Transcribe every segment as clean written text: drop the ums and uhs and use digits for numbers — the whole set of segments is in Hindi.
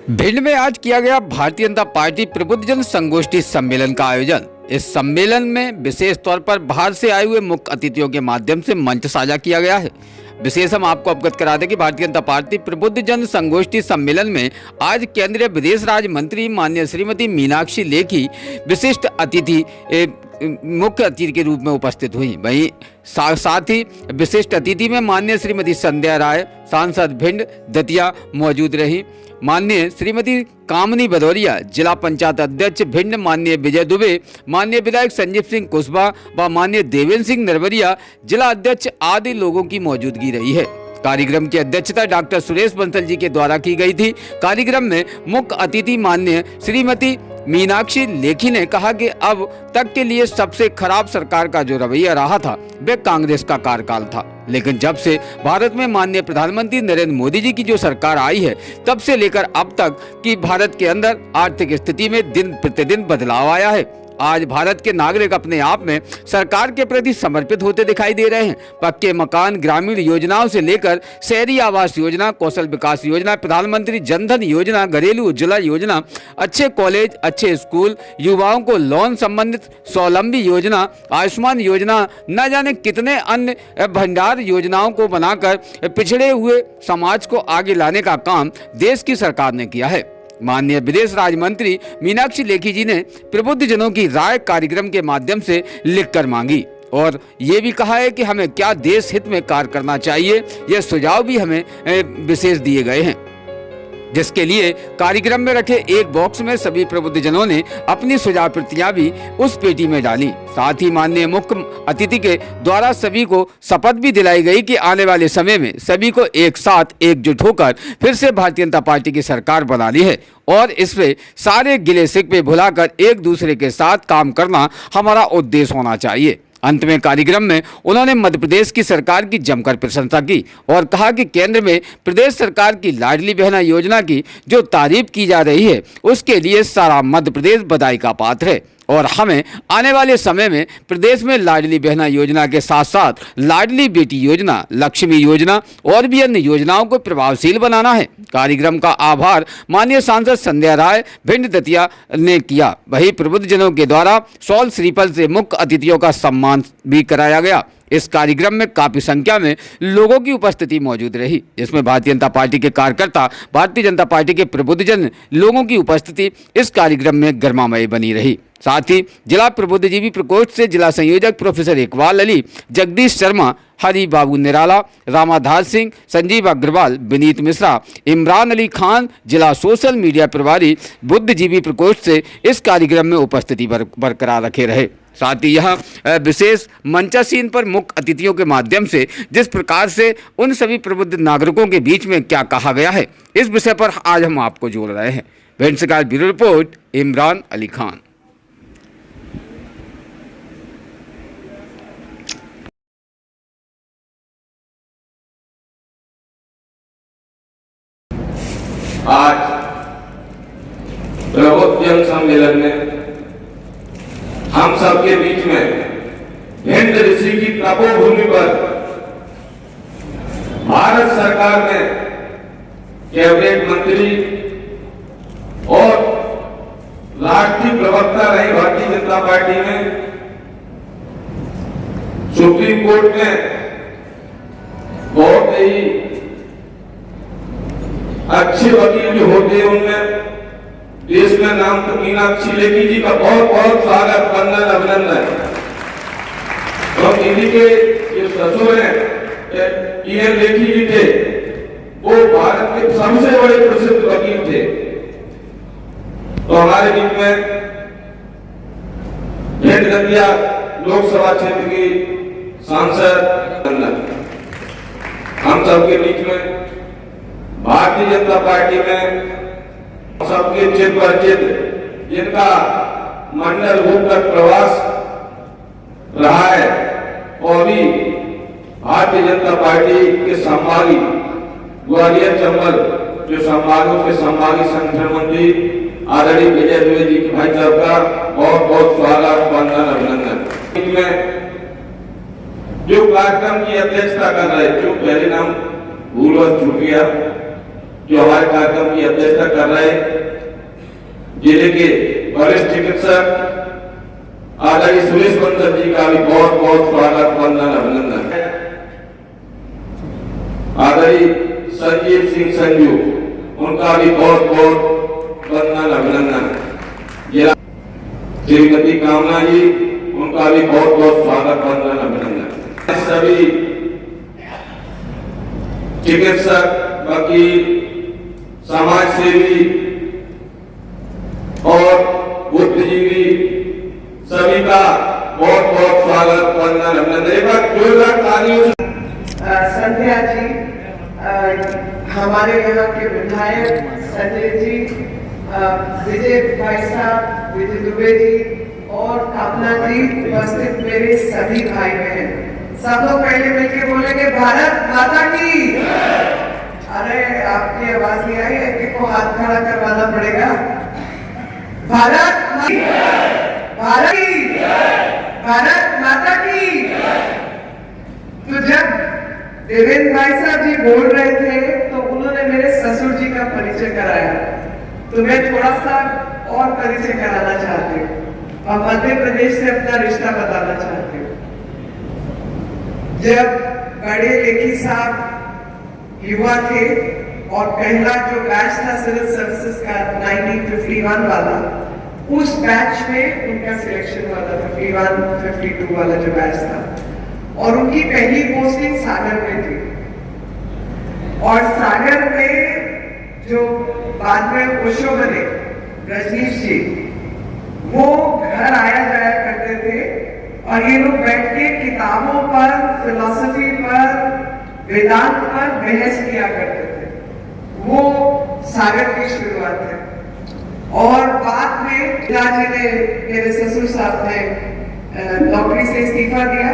भिंड में आज किया गया भारतीय जनता पार्टी प्रबुद्धजन संगोष्ठी सम्मेलन का आयोजन। इस सम्मेलन में विशेष तौर पर बाहर से आए हुए मुख्य अतिथियों के माध्यम से मंच साझा किया गया है। विशेष हम आपको अवगत करा दें कि भारतीय जनता पार्टी प्रबुद्धजन संगोष्ठी सम्मेलन में आज केंद्रीय विदेश राज्य मंत्री माननीय श्रीमती मीनाक्षी लेखी विशिष्ट अतिथि मुख्य अतिथि के रूप में उपस्थित हुई। वहीं साथ ही विशिष्ट अतिथि में माननीय श्रीमती संध्या राय सांसद भिंड दतिया मौजूद रही। माननीय श्रीमती कामनी भदौरिया जिला पंचायत अध्यक्ष भिंड, माननीय विजय दुबे, माननीय विधायक संजीव सिंह कुशवाहा व माननीय देवेंद्र सिंह नरवरिया जिला अध्यक्ष आदि लोगों की मौजूदगी रही है। कार्यक्रम की अध्यक्षता डॉक्टर सुरेश बंसल जी के द्वारा की गई थी। कार्यक्रम में मुख्य अतिथि माननीय श्रीमती मीनाक्षी लेखी ने कहा कि अब तक के लिए सबसे खराब सरकार का जो रवैया रहा था वह कांग्रेस का कार्यकाल था, लेकिन जब से भारत में माननीय प्रधानमंत्री नरेंद्र मोदी जी की जो सरकार आई है तब से लेकर अब तक की भारत के अंदर आर्थिक स्थिति में दिन प्रतिदिन बदलाव आया है। आज भारत के नागरिक अपने आप में सरकार के प्रति समर्पित होते दिखाई दे रहे हैं। पक्के मकान, ग्रामीण योजनाओं से लेकर शहरी आवास योजना, कौशल विकास योजना, प्रधानमंत्री जनधन योजना, घरेलू उज्ज्वला योजना, अच्छे कॉलेज, अच्छे स्कूल, युवाओं को लोन संबंधित स्वावलंबी योजना, आयुष्मान योजना, न जाने कितने अन्य भंडार योजनाओं को बनाकर पिछड़े हुए समाज को आगे लाने का काम देश की सरकार ने किया है। माननीय विदेश राज्य मंत्री मीनाक्षी लेखी जी ने प्रबुद्धजनों की राय कार्यक्रम के माध्यम से लिखकर मांगी और ये भी कहा है कि हमें क्या देश हित में कार्य करना चाहिए। यह सुझाव भी हमें विशेष दिए गए हैं, जिसके लिए कार्यक्रम में रखे एक बॉक्स में सभी प्रबुद्धजनों ने अपनी सुझाव प्रतियां भी उस पेटी में डाली। साथ ही माननीय मुख्य अतिथि के द्वारा सभी को शपथ भी दिलाई गई कि आने वाले समय में सभी को एक साथ एकजुट होकर फिर से भारतीय जनता पार्टी की सरकार बनानी है और इसमें सारे गिले शिकवे भुलाकर एक दूसरे के साथ काम करना हमारा उद्देश्य होना चाहिए। अंत में कार्यक्रम में उन्होंने मध्य प्रदेश की सरकार की जमकर प्रशंसा की और कहा कि केंद्र में प्रदेश सरकार की लाडली बहना योजना की जो तारीफ की जा रही है उसके लिए सारा मध्य प्रदेश बधाई का पात्र है और हमें आने वाले समय में प्रदेश में लाडली बहना योजना के साथ साथ लाडली बेटी योजना, लक्ष्मी योजना और भी अन्य योजनाओं को प्रभावशील बनाना है। कार्यक्रम का आभार माननीय सांसद संध्या राय भिंड दतिया ने किया। वहीं प्रबुद्धजनों के द्वारा शॉल श्रीफल से मुख्य अतिथियों का सम्मान भी कराया गया। इस कार्यक्रम में काफी संख्या में लोगों की उपस्थिति मौजूद रही, जिसमें भारतीय जनता पार्टी के कार्यकर्ता, भारतीय जनता पार्टी के प्रबुद्धजन लोगों की उपस्थिति इस कार्यक्रम में गर्मामय बनी रही। साथ ही जिला प्रबुद्धजीवी प्रकोष्ठ से जिला संयोजक प्रोफेसर इकबाल अली, जगदीश शर्मा, हरि बाबू निराला, रामाधार सिंह, संजीव अग्रवाल, विनीत मिश्रा, इमरान अली खान, जिला सोशल मीडिया प्रभारी बुद्धिजीवी प्रकोष्ठ से इस कार्यक्रम में उपस्थिति बरकरार रखे रहे। साथ ही यह विशेष मंचासीन पर मुख्य अतिथियों के माध्यम से जिस प्रकार से उन सभी प्रबुद्ध नागरिकों के बीच में क्या कहा गया है इस विषय पर आज हम आपको जोड़ रहे हैं। भिंड से ब्यूरो रिपोर्ट इमरान अली खान। आज प्रबुद्धजन सम्मेलन में हम सबके बीच में भिंड ऋषि की तपोभूमि पर भारत सरकार में कैबिनेट मंत्री और राष्ट्रीय प्रवक्ता रही भारतीय जनता पार्टी में, सुप्रीम कोर्ट में बहुत ही अच्छे वकील जो होते हैं उनमें देश में नाम तो मीनाक्षी लेखी जी का बहुत बहुत स्वागत, वंदन, अभिनंदन। और इन्हीं के जो ससुर हैं टीएन लेखी जी थे, वो भारत के सबसे बड़े प्रसिद्ध वकील थे। तो हमारे बीच में भिंड दतिया लोकसभा क्षेत्र की सांसद हम सबके बीच में भारतीय जनता पार्टी में सबके चित परिचित जिनका मंडल रूप तक प्रवास रहा है और भी भारतीय जनता पार्टी के संभागी ग्वालियर चंबल जो संभागों के संभागी संगठन मंत्री आदरणीय विजय दुबे जी के भाई साहब का बहुत बहुत स्वागत, वंदन, अभिनंदन। में जो कार्यक्रम की अध्यक्षता कर रहे, जो पहले नाम भूलवश छूट गया, जो हमारे कार्यक्रम की अध्यक्षता कर रहे जिले के वरिष्ठ चिकित्सक आदरणीय सुरेश बंसल जी का भी बहुत बहुत स्वागत वंदन अभिनंदन। आदरणीय संजीव सिंह संजू उनका भी बहुत बहुत वंदन अभिनंदन। श्रीमती कामना जी उनका भी बहुत बहुत स्वागत वंदन अभिनंदन। सभी चिकित्सक, वकील, समाज सेवी और बुद्धिजीवी सभी का बहुत बहुत स्वागत वंदन अभिनंदन। एक बार जोरदार तालियों से। संध्या जी, हमारे यहाँ के विधायक संजय जी, विजय भाई साहब, विजय दुबे जी और कामना जी, उपस्थित मेरे सभी भाई बहन, सब लोग पहले मिलके बोलेंगे भारत माता की। अरे आपकी आवाज नहीं आई है, कि को हाथ खड़ा करवाना पड़ेगा। भारत भारत की, भारत माता की। तो जब देवेंद्र भाई साहब जी बोल रहे थे तो उन्होंने मेरे ससुर जी का परिचय कराया, तो मैं थोड़ा सा और परिचय कराना चाहती हूँ और मध्य प्रदेश से अपना रिश्ता बताना चाहती हूँ। जब बड़े लेखी साहब युवा थे और पहला जो बैच था सिविल सर्विसेज का 1951 वाला, उस बैच में उनका सिलेक्शन हुआ था, 51-52 वाला जो बैच था, और उनकी पहली पोस्टिंग सागर में थी। और सागर में जो बाद में ओशो बने रजनीश जी, वो घर आया जाया करते थे और ये लोग बैठ के किताबों पर, फिलॉसफी पर, वेदांत पर बहस किया करते थे। वो सागर की शुरुआत है। और बाद में पिताजी ने, मेरे ससुर साहब ने नौकरी से इस्तीफा दिया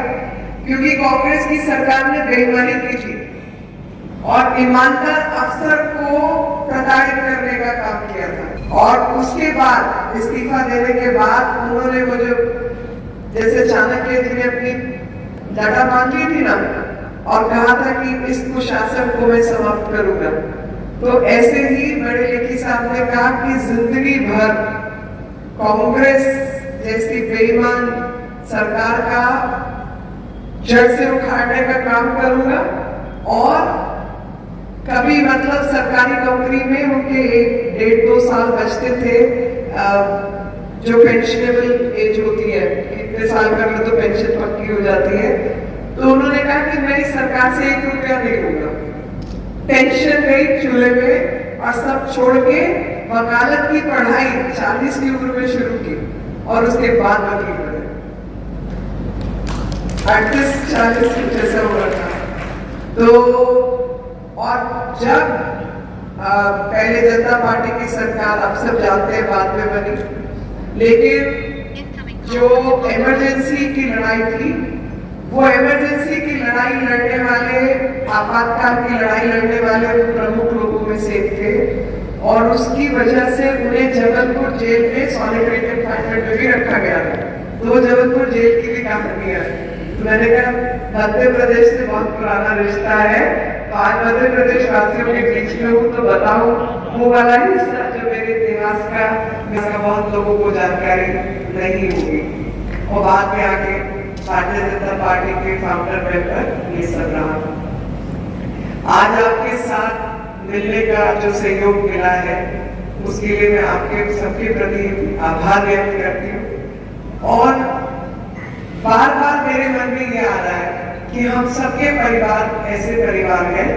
क्योंकि कांग्रेस की सरकार ने बेईमानी की थी और ईमानदार अफसर को प्रताड़ित करने का काम किया था। और उसके बाद इस्तीफा देने के बाद उन्होंने वो जो जैसे चाणक्य जी ने अपनी डाटा मांगी थी ना और कहा था कि इस कुशासन को मैं समाप्त करूंगा, तो ऐसे ही बड़े लेखी साहब ने कहा कि जिंदगी भर कांग्रेस जैसी बेईमान सरकार का जड़ से उखाड़ने का काम करूंगा। और कभी मतलब सरकारी नौकरी में उनके 1-1.5-2 साल बचते थे, जो पेंशनेबल एज होती है, कितने साल कर लो तो पेंशन पक्की हो जाती है। तो उन्होंने कहा कि मैं इस सरकार से 1 रुपया नहीं लूंगा। पेंशन गई चूल्हे में और सब छोड़ के वकालत की पढ़ाई 40 की उम्र में शुरू की और उसके बाद वकील बने। 38-40 जैसा हुआ था। तो और जब पहले जनता पार्टी की सरकार, आप सब जानते हैं, बाद में बनी, लेकिन जो इमरजेंसी की लड़ाई थी, वो इमरजेंसी की लड़ाई लड़ने वाले, आपातकाल की लड़ाई लड़ने वाले प्रमुख लोगों में से थे। और उसकी वजह से उन्हें जबलपुर जेल में सॉलिटरी कन्फाइनमेंट में भी रखा गया था। तो जबलपुर जेल की भी कहानी है। तो मैंने कहा मध्य प्रदेश से बहुत पुराना रिश्ता है, तो आज मध्य प्रदेश वासियों के बीच में हूँ तो बताऊं वो वाला हिस्सा जो मेरे इतिहास का बहुत लोगों को जानकारी नहीं होगी। और बाद में आके भारतीय जनता पार्टी के फाउंडर मेंबर ये सब रहा। आज आपके साथ मिलने का जो सहयोग मिला है उसके लिए मैं आपके सबके प्रति आभार व्यक्त करती हूँ। और बार बार मेरे मन में ये आ रहा है कि हम सबके परिवार ऐसे परिवार हैं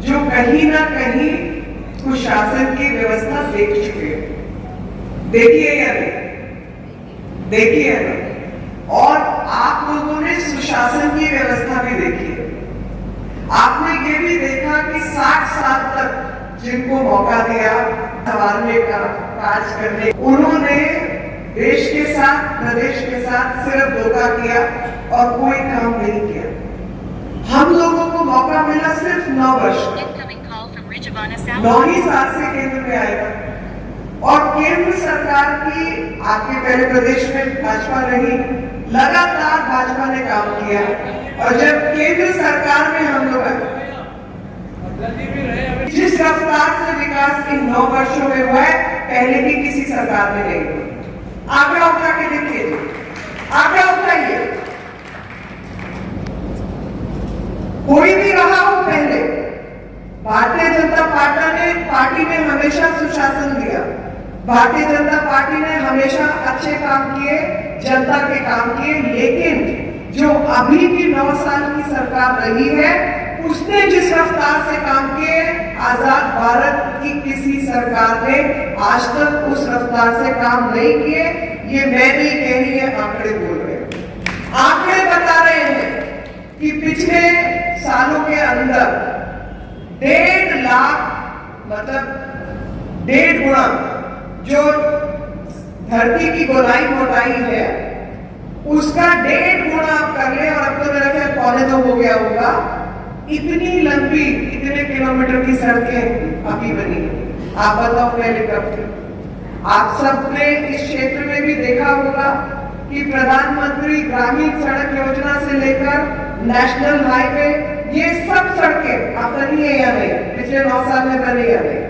जो कहीं ना कहीं कुशासन की व्यवस्था देख चुके हैं। देखिए या नहीं? देखिए ना। और आप लोगों ने सुशासन की व्यवस्था भी देखी है। आपने ये भी देखा कि 60 साल तक जिनको मौका दिया संवारने का, काज करने, उन्होंने देश के साथ, प्रदेश के साथ सिर्फ धोखा किया और कोई काम नहीं किया। हम लोगों को मौका मिला सिर्फ 9 वर्ष, 9 ही साल से केंद्र में आएगा। और केंद्र सरकार की, आपके पहले प्रदेश में भाजपा रही, लगातार भाजपा ने काम किया। और जब केंद्र सरकार में हम लोग आए जिस रफ्तार से विकास इन 9 वर्षों में हुआ है, पहले की किसी सरकार में नहीं हुआ। आंकड़ा उठा के देखिए, आंकड़ा उठाइए, कोई भी रहा हो पहले, भारतीय जनता पार्टी ने हमेशा सुशासन दिया। भारतीय जनता पार्टी ने हमेशा अच्छे काम किए, जनता के काम किए, लेकिन जो अभी की 9 साल की सरकार रही है, उसने जिस रफ्तार से काम किए, आजाद भारत की किसी सरकार ने आज तक उस रफ्तार से काम नहीं किए। ये मैं नहीं कह रही है, आंकड़े बोल रहे हैं। आंकड़े बता रहे हैं कि पिछले सालों के अंदर 1.5 लाख, मतलब 1.5 गुना जो धरती की गोलाई मोटाई है, उसका 1.5 गुना आप कर ले, और अब तो मेरा ख्याल 1.25 हो गया होगा। इतनी लंबी, इतने किलोमीटर की सड़कें अभी बनी। आप बताओ पहले कब थी? आप सबने इस क्षेत्र में भी देखा होगा कि प्रधानमंत्री ग्रामीण सड़क योजना से लेकर नेशनल हाईवे, ये सब सड़कें अब बनी है या नहीं? पिछले 9 साल में बनी या नहीं?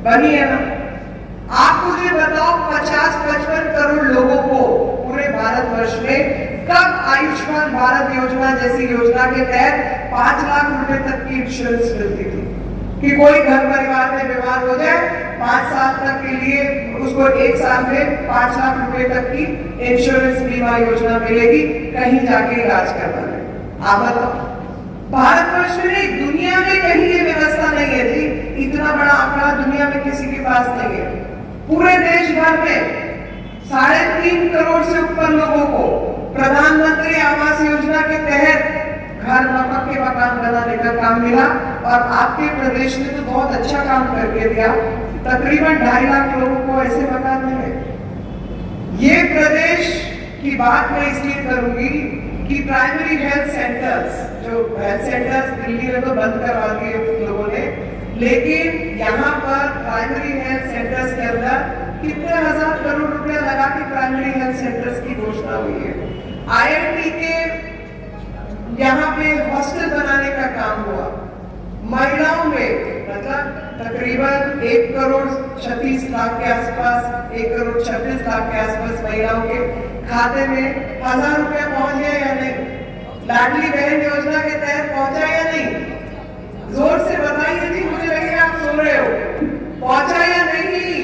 बनी है ना? आप मुझे बताओ, 50-55 करोड़ लोगों को पूरे भारतवर्ष में कब आयुष्मान भारत योजना जैसी योजना के तहत 5 लाख रुपए तक की इंश्योरेंस मिलती थी कि कोई घर परिवार में बीमार हो जाए, 5 साल तक के लिए उसको 1 साल में 5 लाख रुपए तक की इंश्योरेंस बीमा योजना मिलेगी, कहीं जाके इलाज करवाना। आप बताओ, भारतवर्ष में नहीं, दुनिया में कहीं ये व्यवस्था नहीं है जी। इतना बड़ा आंकड़ा दुनिया में किसी के पास नहीं है। पूरे देश भर में 3.5 करोड़ से ऊपर लोगों को प्रधानमंत्री आवास योजना के तहत घर के मकान बनाने का काम मिला, और आपके प्रदेश ने तो बहुत अच्छा काम करके दिया। तकरीबन 2.5 लाख लोगों को ऐसे मकान मिले। ये प्रदेश की बात मैं इसलिए करूंगी कि प्राइमरी हेल्थ सेंटर्स, जो हेल्थ सेंटर्स दिल्ली में तो बंद करवा दिए लोगों ने, लेकिन यहाँ पर प्राइमरी हेल्थ सेंटर्स के अंदर कितने हजार करोड़ रुपया लगा के प्राइमरी हेल्थ सेंटर्स की घोषणा हुई है। IIT के यहाँ पे हॉस्टल बनाने का काम हुआ। महिलाओं में मतलब तकरीबन 1.36 करोड़ के आसपास, 1.36 करोड़ के आसपास महिलाओं के खाते में 1000 रुपया पहुंच गया या नहीं? लाडली बहन योजना के तहत पहुंचा या नहीं? जोर से बताइए जी, मुझे लगेगा आप सो रहे हो। पहुंचा या नहीं?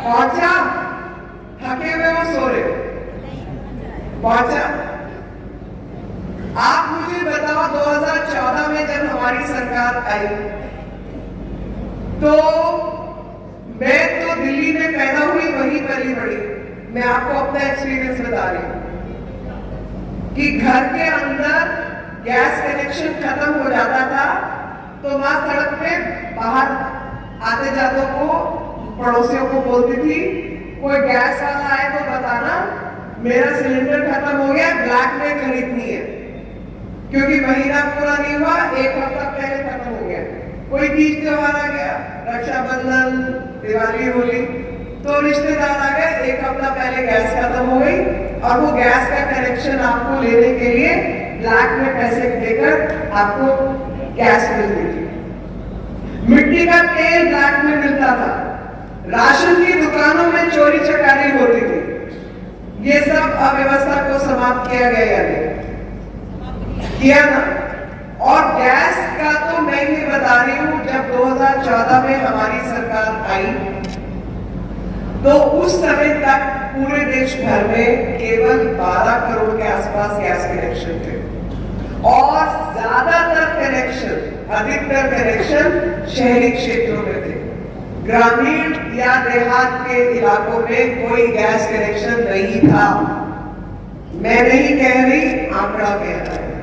पहुंचा? थके हुए हो, सो रहे हो? पहुंचा? आप मुझे बताओ, 2014 में जब हमारी सरकार आई, तो मैं तो दिल्ली में पैदा हुई, वहीं पली बड़ी। मैं आपको अपना एक्सपीरियंस बता रही हूं कि घर के अंदर गैस कनेक्शन खत्म हो जाता था तो मां सड़क पे बाहर आते जाते को, पड़ोसियों को बोलती थी, कोई गैस वाला आए तो बताना, मेरा सिलेंडर खत्म हो गया, ब्लैक में खरीदनी है, क्योंकि महीना पूरा नहीं हुआ, 1 हफ्ता पहले खत्म हो गया। कोई तीज त्योहार आ गया, रक्षाबंधन, दिवाली, होली, तो रिश्तेदार आ गए, 1 हफ्ता पहले गैस खत्म हो गई, और वो गैस का कनेक्शन आपको लेने के लिए ब्लैक में पैसे देकर आपको गैस मिलती थी। मिट्टी का तेल ब्लैक में मिलता था। राशन की दुकानों में चोरी चकारी होती थी। ये सब अव्यवस्था को समाप्त किया गया या नहीं? किया ना। और गैस का तो मैं ये बता रही हूं, जब 2014 में हमारी सरकार आई तो उस समय तक पूरे देश भर में केवल 12 करोड़ के आसपास गैस कनेक्शन थे, और ज्यादातर कनेक्शन, अधिकतर कनेक्शन शहरी क्षेत्रों में थे। ग्रामीण या देहात के इलाकों में कोई गैस कनेक्शन नहीं था। मैं नहीं कह रही, आंकड़ा कह रहा है।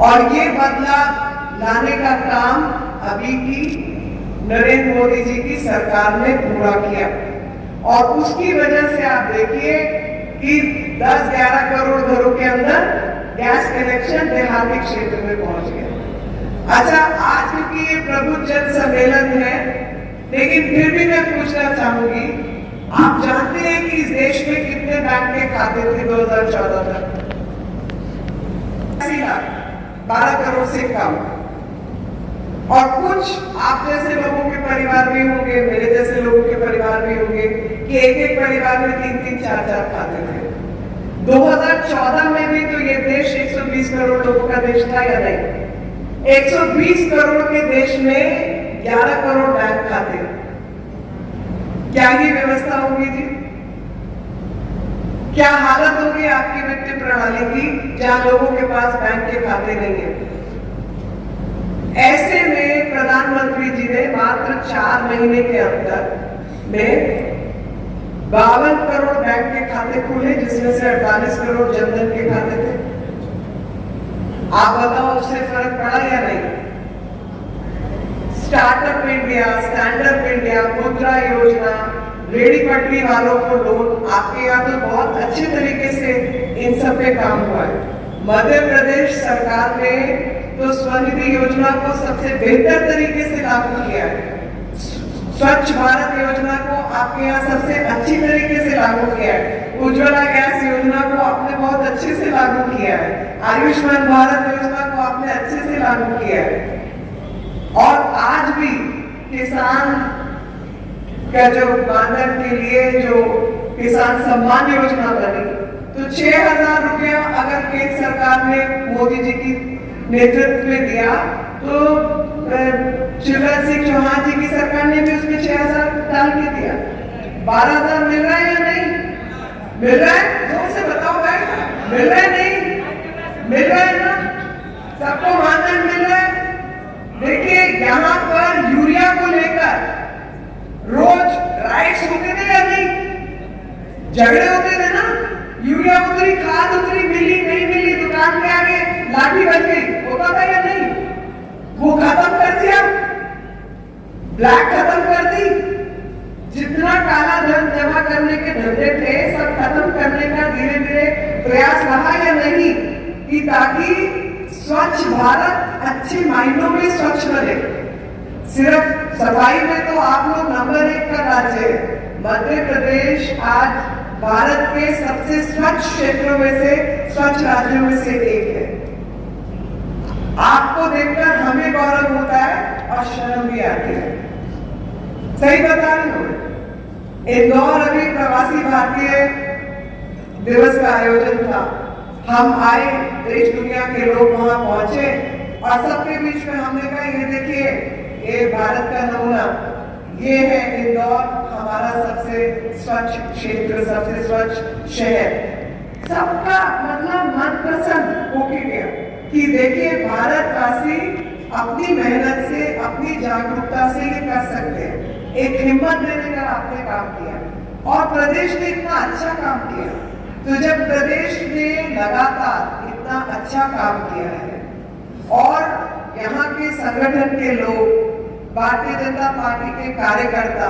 और ये बदलाव लाने का काम अभी की नरेंद्र मोदी जी की सरकार ने पूरा किया, और उसकी वजह से आप देखिए कि 10-11 करोड़ घरों के अंदर गैस कनेक्शन देहाती क्षेत्र में पहुंच गया। अच्छा, आज क्योंकि ये प्रबुद्ध जन सम्मेलन है, लेकिन फिर भी मैं पूछना चाहूंगी, आप जानते हैं कि इस देश में कितने बैंक के खाते थे 2014 तक? 12 करोड़ से कम। और कुछ आप जैसे लोगों के परिवार भी होंगे, मेरे जैसे लोगों के परिवार भी होंगे कि एक एक परिवार में 3-3, 4-4 खाते थे। 2014 में भी तो ये देश 120 करोड़ लोगों का देश था या नहीं? 120 करोड़ के देश में 11 करोड़ बैंक खाते। क्या ही व्यवस्था होगी जी? क्या हालत होगी आपकी वित्तीय प्रणाली की जहां लोगों के पास बैंक के खाते नहीं है? ऐसे में प्रधानमंत्री जी ने मात्र 4 महीने के अंदर में 52 करोड़ बैंक के खाते खोले, जिसमें से 48 करोड़ जनधन के खाते थे। आप बताओ उससे फर्क पड़ा या नहीं? Startup India, stand up India, मुद्रा योजना, रेडी पटरी वालों को लोन, आपके यहाँ तो बहुत अच्छे तरीके से इन सब पे काम हुआ है। मध्य प्रदेश सरकार ने तो स्वनिधि योजना को सबसे बेहतर तरीके से लागू किया है। स्वच्छ भारत योजना को आपके यहाँ सबसे अच्छी तरीके से लागू किया है। उज्ज्वला गैस योजना को आपने बहुत अच्छे से लागू किया है। आयुष्मान भारत योजना को आपने अच्छे से लागू किया है। और आज भी किसान का जो मानधन के लिए जो किसान सम्मान योजना बनी, तो 6,000 रुपया अगर केंद्र सरकार ने मोदी जी की नेतृत्व में दिया, तो शिवराज सिंह चौहान जी की सरकार ने भी उसमें 6,000 डाल के दिया। 12,000 मिल रहा है या नहीं मिल रहा है? जोर से बताओ भाई, मिल रहा है नहीं मिल रहा है ना? सबको मानधन मिल रहा है। देखिए यहाँ पर यूरिया को लेकर रोज राइट्स होते थे या नहीं? झगड़े होते थे ना? यूरिया उतरी, खाद उतरी, मिली नहीं मिली, दुकान के आगे लाठी बज गई, होता था या नहीं? वो खत्म कर दिया, ब्लैक खत्म कर दी। जितना काला धन जमा करने के धंधे थे सब खत्म करने का धीरे धीरे प्रयास रहा या नहीं, कि ताकि स्वच्छ भारत अच्छे मायनों में स्वच्छ बने। सिर्फ सफाई में तो आप लोग नंबर 1 का राज्य है। मध्य प्रदेश आज भारत के सबसे स्वच्छ क्षेत्रों में से, स्वच्छ राज्यों में से एक है। आपको देखकर हमें गौरव होता है और शर्म भी आती है। सही बता रही हूं। इंदौर अभी प्रवासी भारतीय दिवस का आयोजन था। हम आए, देश दुनिया के लोग वहां पहुंचे और सबके बीच में हमने कहा, ये देखिए, ये भारत का नमूना, ये है इंदौर, हमारा सबसे स्वच्छ क्षेत्र, सबसे स्वच्छ शहर। सबका मतलब मन प्रसन्न होके गया कि देखिए भारतवासी अपनी मेहनत से, अपनी जागरूकता से ये कर सकते हैं। एक हिम्मत देने का आपने काम किया और प्रदेश ने इतना अच्छा काम किया। तो जब प्रदेश ने लगातार इतना अच्छा काम किया है और यहाँ के संगठन के लोग, भारतीय जनता पार्टी के कार्यकर्ता,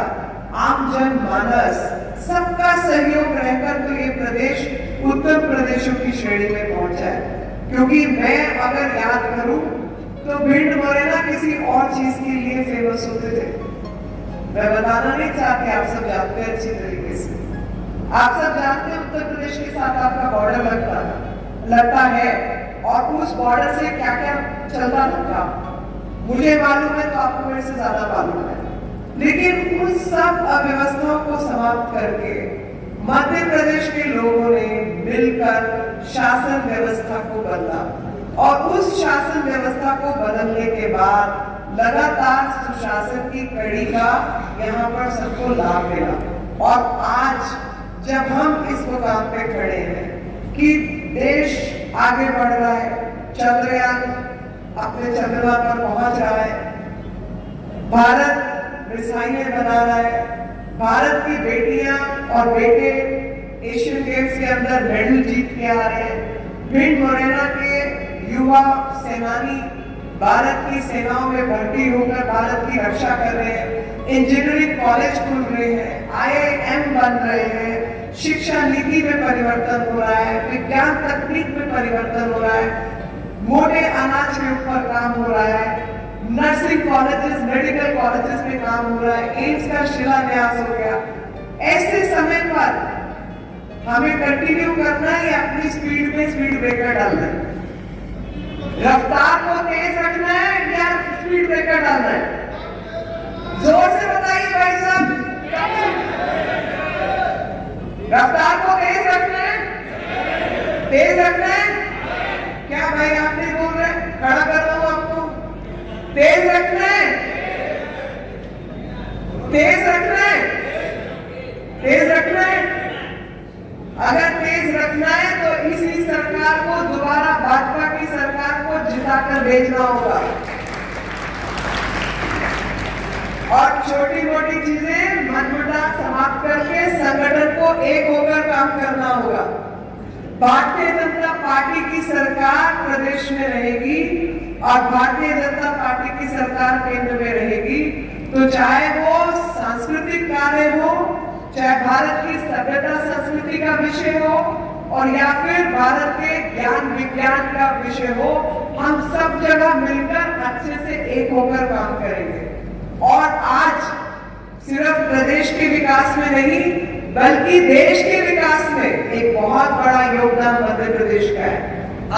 आम जन मानस, सबका सहयोग रहकर तो ये प्रदेश उत्तर प्रदेशों की श्रेणी में पहुंचा है। क्योंकि मैं अगर याद करूं तो भिंड मुरैना किसी और चीज के लिए फेमस होते थे। मैं बताना नहीं चाहती, आप सब जानते हैं अच्छी तरीके से। आप सब जानते हैं उत्तर प्रदेश के साथ आपका बॉर्डर लगता है और उस बॉर्डर से क्या क्या चलता था मुझे मालूम है, तो आपको मेरे से ज्यादा मालूम है। लेकिन उन सब अव्यवस्थाओं को समाप्त करके मध्य प्रदेश के लोगों ने मिलकर शासन व्यवस्था को बदला और उस शासन व्यवस्था को बदलने के बाद लगातार सुशासन की कड़ी का यहाँ पर सबको लाभ मिला। और आज जब हम इस मुकाम पे खड़े हैं कि देश आगे बढ़ रहा है, चंद्रयान अपने चंद्रमा पर पहुंच रहा है, भारत मिसाइलें बना रहा है, भारत की बेटियां और बेटे एशियन गेम्स के अंदर मेडल जीत के आ रहे हैं, भिंड मुरैना के युवा सेनानी भारत की सेनाओं में भर्ती होकर भारत की रक्षा कर रहे हैं, इंजीनियरिंग कॉलेज खुल रहे हैं, IIM बन रहे हैं, शिक्षा नीति में परिवर्तन हो रहा है, विज्ञान तकनीक में परिवर्तन हो रहा है, मोटे अनाज के ऊपर काम हो रहा है, नर्सिंग कॉलेजेस, मेडिकल कॉलेजेस में काम हो रहा है, एम्स का शिलान्यास हो गया। ऐसे समय पर हमें कंटिन्यू करना है या अपनी स्पीड में स्पीड ब्रेकर डालना है? रफ्तार को तेज रखना है या स्पीड ब्रेकर निकालना है? जोर से बताइए भाई साहब। रफ्तार को तेज रखना है, तेज रखना है। क्या भाई आप नहीं बोल रहे? खड़ा कर रहा हूं आपको। तेज रखना है, तेज रखना है, तेज रखना है। अगर तेज रखना है तो इसी सरकार को दोबारा भाजपा की सरकार को जिताकर भेजना होगा। और छोटी मोटी चीजें मनमुटाव समाप्त करके संगठन को एक होकर काम करना होगा। भारतीय जनता पार्टी की सरकार प्रदेश में रहेगी और भारतीय जनता पार्टी की सरकार केंद्र में रहेगी, तो चाहे वो सांस्कृतिक कार्य हो, चाहे भारत की सभ्यता संस्कृति का विषय हो और या फिर भारत के ज्ञान विज्ञान का विषय हो, हम सब जगह मिलकर अच्छे से एक होकर काम करेंगे। और आज सिर्फ प्रदेश के विकास में नहीं बल्कि देश के विकास में एक बहुत बड़ा योगदान मध्य प्रदेश का है।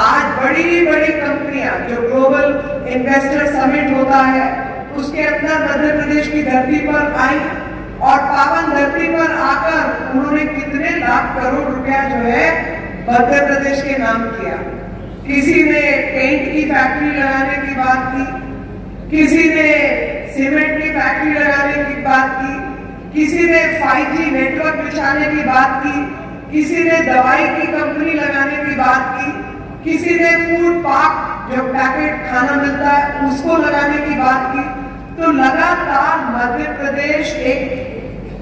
आज बड़ी बड़ी कंपनियां, जो ग्लोबल इन्वेस्टर समिट होता है उसके अंदर मध्य प्रदेश की धरती पर आई और पावन धरती पर आकर उन्होंने कितने लाख करोड़ रुपया जो है मध्य प्रदेश के नाम किया। किसी ने पेंट की फैक्ट्री लगाने की बात की, किसी ने सीमेंट की फैक्ट्री लगाने की बात की, किसी ने 5G नेटवर्क बिछाने की बात की, किसी ने दवाई की कंपनी लगाने की बात की, किसी ने फूड पार्क जो पैकेट खाना मिलता है उसको लगाने की बात की। तो लगातार मध्य प्रदेश एक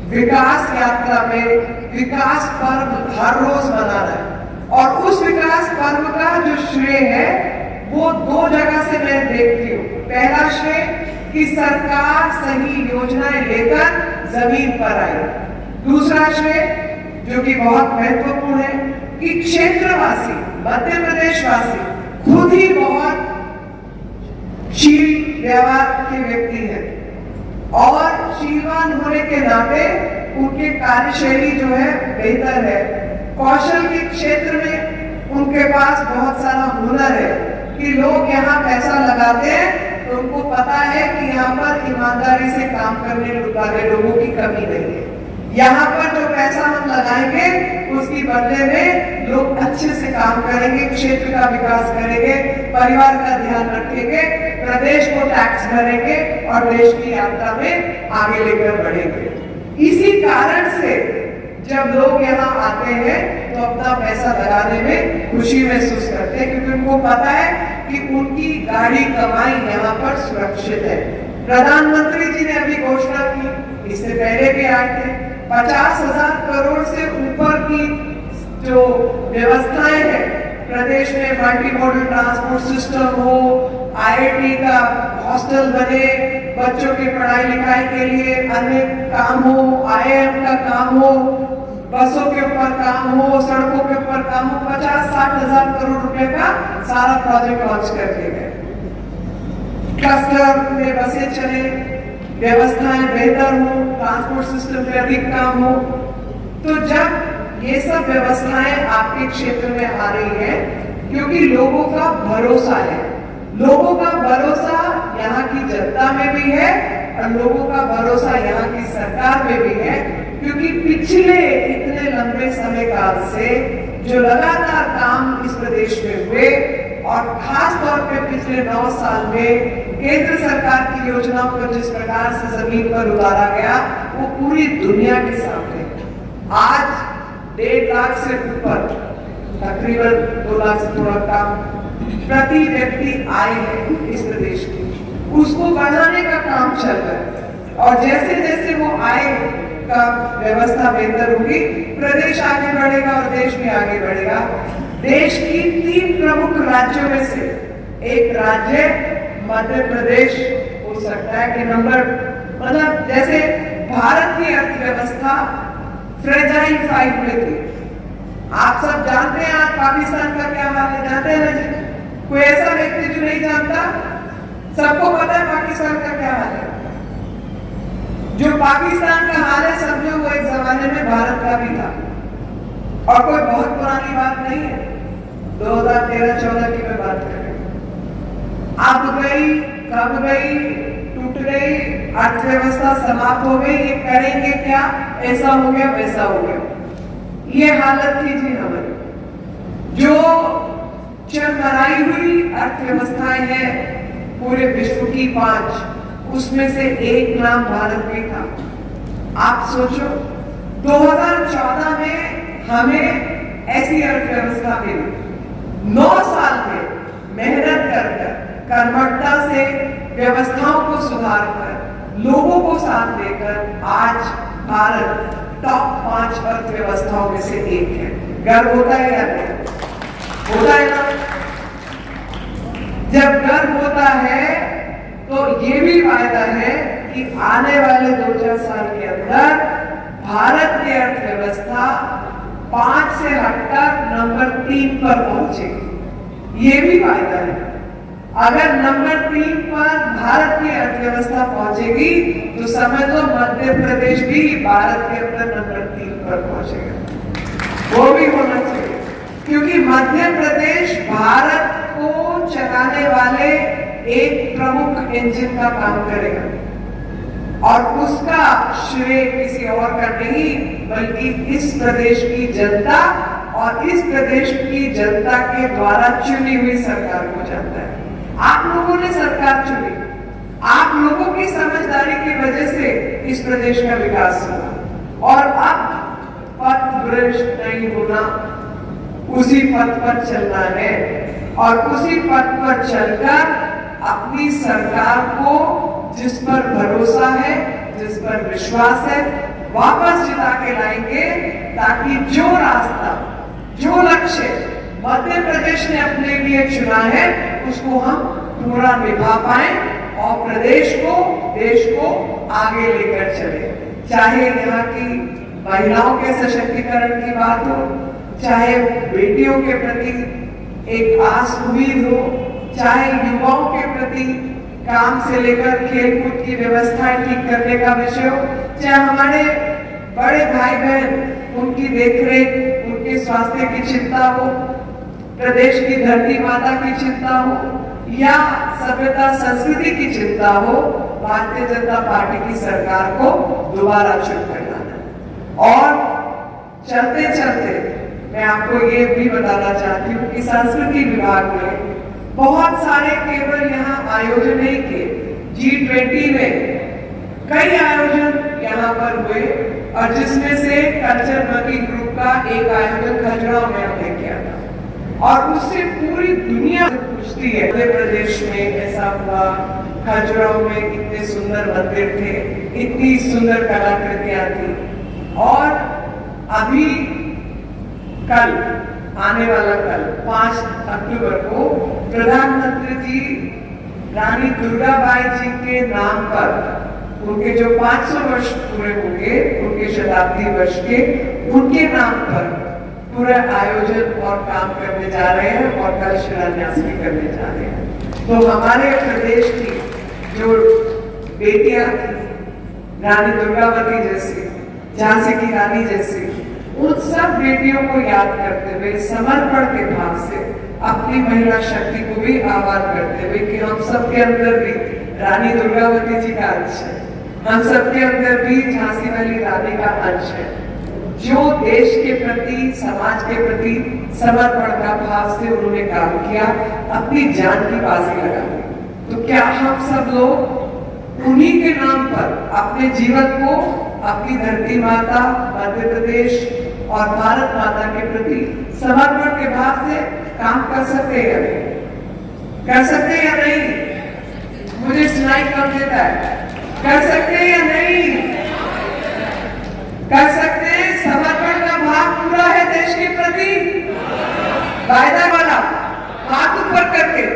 विकास यात्रा में विकास पर्व हर रोज मना रहा है और उस विकास पर्व का जो श्रेय है वो दो जगह से मैं देखती हूँ। पहला श्रेय कि सरकार सही योजनाएं लेकर जमीन पर आई। दूसरा श्रेय जो कि बहुत महत्वपूर्ण है कि क्षेत्रवासी मध्य प्रदेश वासी खुद ही बहुत शील व्यवहार के व्यक्ति हैं और शीलवान होने के नाते उनके कार्यशैली जो है बेहतर है। कौशल के क्षेत्र में उनके पास बहुत सारा हुनर है कि लोग यहाँ पैसा लगाते हैं तो उनको पता है कि यहाँ पर ईमानदारी से काम करने वाले लोगों की कमी नहीं है। यहाँ पर जो पैसा हम लगाएंगे उसकी बदले में लोग अच्छे से काम करेंगे, क्षेत्र का विकास करेंगे, परिवार का ध्यान रखेंगे, प्रदेश को टैक्स भरेंगे और देश की यात्रा में आगे लेकर बढ़ेंगे। इसी कारण से जब लोग यहाँ आते हैं तो अपना पैसा लगाने में खुशी महसूस करते हैं क्योंकि उनको पता है कि उनकी गाड़ी कमाई यहाँ पर सुरक्षित है। प्रधानमंत्री जी ने अभी घोषणा की, इससे पहले भी आए थे, 50,000 करोड़ से ऊपर की जो व्यवस्थाएं हैं प्रदेश में, मल्टी मॉडल ट्रांसपोर्ट सिस्टम हो, IIT का हॉस्टल बने, बच्चों की पढ़ाई लिखाई के लिए अन्य काम हो, IIM का काम हो, बसों के ऊपर काम हो, सड़कों के ऊपर काम हो, 50-60 हजार करोड़ रुपए का सारा प्रोजेक्ट लॉन्च कर दिए गए। क्लस्टर में बसें चले, व्यवस्थाएं बेहतर हो, ट्रांसपोर्ट सिस्टम पे अधिक काम हो। तो जब ये सब व्यवस्थाएं आपके क्षेत्र में आ रही है क्योंकि लोगों का भरोसा है, लोगों का भरोसा यहाँ की जनता में भी है और लोगों का भरोसा यहाँ की सरकार में भी है क्योंकि पिछले इतने लंबे समय काल से जो लगातार काम इस प्रदेश में हुए और खास तौर पे पिछले 9 साल में केंद्र सरकार की योजनाओं को जिस प्रकार से जमीन पर उतारा गया वो पूरी दुनिया के सामने। आज 1.5 लाख से ऊपर, तकरीबन 2 लाख से थोड़ा कम प्रति व्यक्ति आय है इस प्रदेश की, उसको बढ़ाने का काम चल रहा है और जैसे जैसे वो आय का व्यवस्था बेहतर होगी प्रदेश आगे बढ़ेगा और देश भी आगे बढ़ेगा। देश की 3 प्रमुख राज्यों में से एक राज्य मध्य प्रदेश हो सकता है कि मतलब जैसे भारत की अर्थव्यवस्था फ्रेजाइल 5 में थी। आप सब जानते हैं आज पाकिस्तान का क्या हाल है, जानते हैं ना जी? कोई ऐसा व्यक्ति जो नहीं जानता? सबको पता है पाकिस्तान का क्या हाल है। जो पाकिस्तान का हाल है समझो वो एक जमाने में भारत का भी था और कोई बहुत पुरानी बात नहीं है, 2013-14 की मैं बात कर रही हूं। अब गई, कब गई? टूट गई, अर्थव्यवस्था समाप्त हो गई, ये करेंगे क्या, ऐसा हो गया वैसा हो गया, ये हालत थी जी हमारी। जो चरमराई हुई अर्थव्यवस्थाएं हैं पूरे विश्व की 5, उसमें से एक नाम भारत भी था। आप सोचो 2014 में हमें ऐसी अर्थव्यवस्था मिली, 9 साल में मेहनत कर कर्मठता से व्यवस्थाओं को सुधार कर लोगों को साथ लेकर आज भारत टॉप 5 अर्थव्यवस्थाओं में से एक है। गर्व होता है या नहीं? होता है ना? जब गर्व होता है तो ये भी फायदा है कि आने वाले 2-4 साल के अंदर भारत की अर्थव्यवस्था 5 से हटकर नंबर 3 पर पहुंचेगी। ये भी फायदा है। अगर नंबर 3 पर भारत की अर्थव्यवस्था पहुंचेगी तो समझ लो मध्य प्रदेश भी भारत के अंदर नंबर 3 पर पहुंचेगा। वो भी होना चाहिए, क्योंकि मध्य प्रदेश भारत को चलाने वाले एक प्रमुख इंजन का काम करेगा और उसका श्रेय किसी और का नहीं बल्कि इस प्रदेश की जनता और इस प्रदेश की जनता के द्वारा चुनी हुई सरकार को जाता है। आप लोगों ने सरकार चुनी, आप लोगों की समझदारी की वजह से इस प्रदेश का विकास हुआ और अब पथ भ्रष्ट नहीं होना, उसी पथ पर चलना है और उसी पथ पर चलकर अपनी सरकार को जिस पर भरोसा है, जिस पर विश्वास है, वापस जिता के लाएंगे ताकि जो रास्ता, जो लक्ष्य मध्य प्रदेश ने अपने लिए चुना है उसको हम पूरा निभा पाए और प्रदेश को, देश को आगे लेकर चले। चाहे यहाँ की महिलाओं के सशक्तिकरण की बात हो, चाहे बेटियों के प्रति एक आस उम्मीद हो, चाहे युवाओं के प्रति काम से लेकर खेलकूद की व्यवस्थाएं ठीक करने का विषय हो, चाहे हमारे बड़े भाई बहन उनकी देखरेख, उनके स्वास्थ्य की चिंता हो, प्रदेश की धरती माता की चिंता हो या सभ्यता संस्कृति की चिंता हो, भारतीय जनता पार्टी की सरकार को दोबारा चुन कर लाना। और चलते चलते मैं आपको ये भी बताना चाहती हूँ कि संस्कृति विभाग ने बहुत सारे केवल यहाँ आयोजन नहीं किए, G20 में कई आयोजन यहाँ पर हुए और जिसमें से कल्चर वर्किंग ग्रुप का एक आयोजन खजुराहो में हमने किया था और उससे पूरी दुनिया पूछती है मध्य प्रदेश में ऐसा हुआ, खजुराहो में इतने सुंदर मंदिर थे, इतनी सुंदर कलाकृतियां थी। और अभी कल आने वाला कल 5 अक्टूबर को प्रधानमंत्री जी रानी दुर्गाबाई जी के नाम पर उनके जो 500 वर्ष पूरे होंगे, उनके शताब्दी वर्ष के, उनके नाम पर पूरा आयोजन और काम करने जा रहे हैं और कल शिलान्यास भी करने जा रहे हैं। तो हमारे प्रदेश की जो बेटियां थी, रानी दुर्गावती जैसी, झांसी की रानी जैसी, उन सब बेटियों को याद करते हुए समर्पण के भाव से अपनी महिला शक्ति को भी आह्वान करते हुए कि हम सबके अंदर भी रानी दुर्गावती जी का अंश है, हम सबके अंदर भी झांसी वाली रानी का अंश है, जो देश के प्रति, समाज के प्रति समर्पण का भाव से उन्होंने काम किया, अपनी जान की बाजी लगा दी। तो क्या हम सब लोग उन्हीं के नाम पर अपने जीवन को अपनी धरती माता, मध्य प्रदेश और भारत माता के प्रति समर्पण के भाव से काम कर सकते हैं या नहीं? कर सकते हैं या नहीं? मुझे सुनाई कम देता है। कर सकते हैं या नहीं? कर सकते हैं। समर्पण का भाव पूरा है देश के प्रति, वायदा वाला, हाथ ऊपर करके।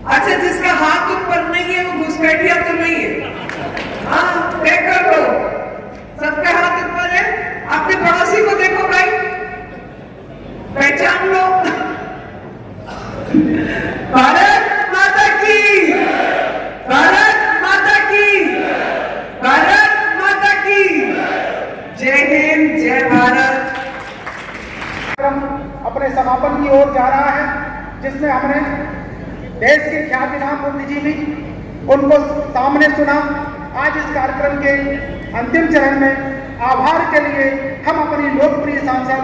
अच्छा, जिसका हाथ ऊपर नहीं है वो घुसपैठिया तो नहीं है? हाँ, देख कर लो, सबका हाथ ऊपर है। अपने पड़ोसी को देखो भाई, पहचान लो। भारत माता की, भारत माता की, भारत माता की जय हिंद, जय भारत। अपने समापन की ओर जा रहा है, जिसमें हमने देश के ख्यातिनाम बुद्धिजीवी उनको सामने सुना। आज इस कार्यक्रम के अंतिम चरण में आभार के लिए हम अपनी लोकप्रिय सांसद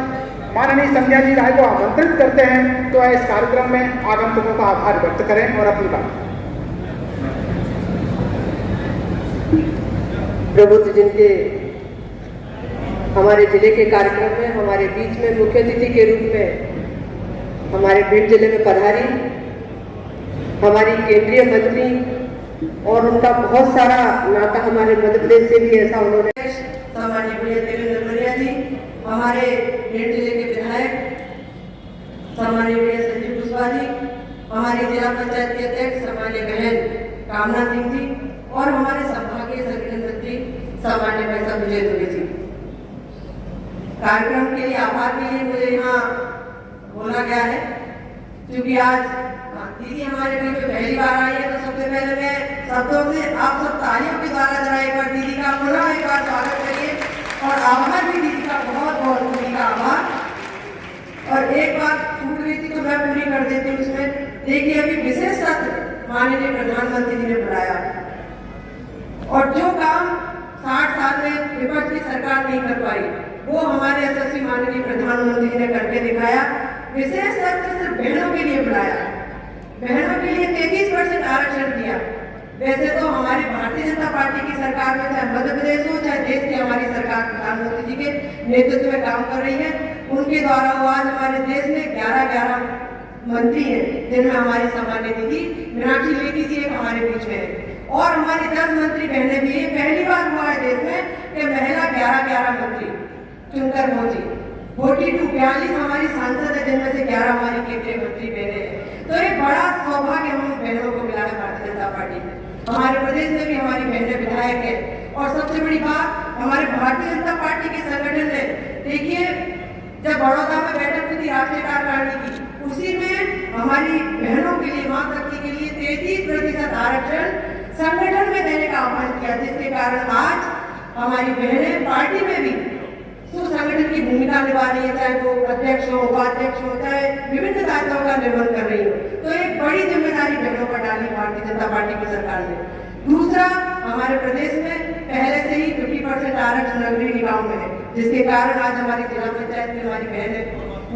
माननीय संध्या जी राय को आमंत्रित करते हैं, तो इस कार्यक्रम में आगंतुकों का आभार व्यक्त करें और अपनी बात। प्रबुद्ध जन के हमारे जिले के कार्यक्रम में हमारे बीच में मुख्य अतिथि के रूप में हमारे भिंड जिले में पधारी हमारी केंद्रीय मंत्री, और उनका बहुत सारा नाता हमारे मध्य प्रदेश से भी ऐसा उन्होंने सामान्य देवेंद्र मरिया जी, हमारे भिंड जिले के विधायक सामान्य संजीव कुशवाहा जी, हमारी जिला पंचायत के अध्यक्ष सामान्य बहन कामना सिंह जी, और हमारे संभागीय संगठन मंत्री सामान्य पैसा विजय दुबे जी। कार्यक्रम के लिए आभार के लिए मुझे यहाँ बोला गया है, क्योंकि आज दीदी हमारे बीच में पहली बार आई है, तो सबसे पहले मैं शब्दों से आप सब तालियों के द्वारा जरा एक बार दीदी का पुनः एक बार स्वागत करिए, और आभार भी दीदी का बहुत बहुत दीदी का आभार। और एक बात छूट गई थी तो मैं पूरी कर देती हूँ इसमें। देखिए, अभी विशेष सत्र माननीय प्रधानमंत्री जी ने बुलाया, और जो काम 60 साल में विपक्ष की सरकार नहीं कर पाई वो हमारे यशस्वी माननीय प्रधानमंत्री जी ने करके दिखाया। विशेष सत्र सिर्फ बहनों के लिए बुलाया, बहनों के लिए 33% आरक्षण दिया। वैसे तो हमारी भारतीय जनता पार्टी की सरकार में चाहे मध्य प्रदेश हो चाहे देश की हमारी सरकार प्रधानमंत्री जी के नेतृत्व में काम कर रही है, उनके द्वारा वो आज हमारे देश में 11 मंत्री हैं, जिनमें हमारी सामान्य दीदी मीनाक्षी लेखी जी एक हमारे बीच में है, और हमारी 10 मंत्री बहनें भी। ये पहली बार हुआ है देश में कि महिला 11 मंत्री चुनकर पहुंची। 42 हमारी सांसद है, जिनमें से 11 हमारी केंद्रीय मंत्री बहने हैं। तो एक बड़ा सौभाग्य हम बहनों को मिला है भारतीय जनता पार्टी में। हमारे प्रदेश में भी हमारी बहनें विधायक है, और सबसे बड़ी बात हमारे भारतीय जनता पार्टी के संगठन ने, देखिए जब बड़ौदा में बैठक हुई थी राष्ट्रीय कार्यकारिणी की, उसी में हमारी बहनों के लिए, मां शक्ति के लिए 33% आरक्षण संगठन में देने का आह्वान किया, जिसके कारण आज हमारी बहनें पार्टी में भी सुसंगठन की भूमिका निभा रही है, चाहे वो अध्यक्ष हो, उपाध्यक्ष हो, चाहे विभिन्न दायित्वों का निर्वहन कर रही हो। तो एक बड़ी जिम्मेदारी बहनों पर डाली भारतीय जनता पार्टी की सरकार ने। दूसरा, हमारे प्रदेश में पहले से ही 50% आरक्षण नगरीय निकायों में है, जिसके कारण आज हमारी जिला पंचायत में हमारी बहन है,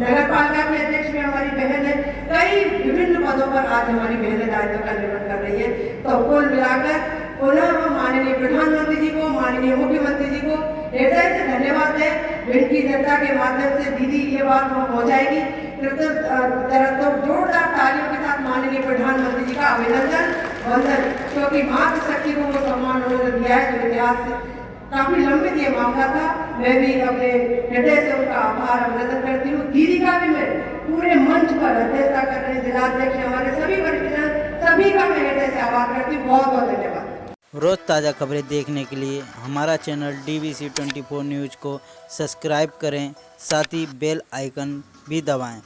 नगर पालिका के अध्यक्ष में हमारी बहन है, कई विभिन्न पदों पर आज हमारी बहनें दायित्व का निर्वहन कर रही है। तो कुल मिलाकर पुनः हम माननीय प्रधानमंत्री जी को, माननीय मुख्यमंत्री जी को हृदय से धन्यवाद है। भिंड की जनता के माध्यम से दीदी ये बात वहाँ पहुँचाएगी। तो जोरदार तालियों के साथ माननीय प्रधानमंत्री जी का अभिनंदन वंदन, क्योंकि मातृशक्ति को वो सम्मान उन्होंने दिया है जो इतिहास से काफी लंबित ये मामला था। मैं भी अपने हृदय से उनका आभार अभिनंदन करती हूँ। दीदी का भी मैं पूरे मंच पर अध्यक्षता कर रहे जिलाध्यक्ष हमारे सभी वरिष्ठजन सभी का मैं हृदय से आभार करती हूँ। बहुत बहुत धन्यवाद। रोज़ ताज़ा खबरें देखने के लिए हमारा चैनल DVC 24 न्यूज़ को सब्सक्राइब करें, साथ ही बेल आइकन भी दबाएं।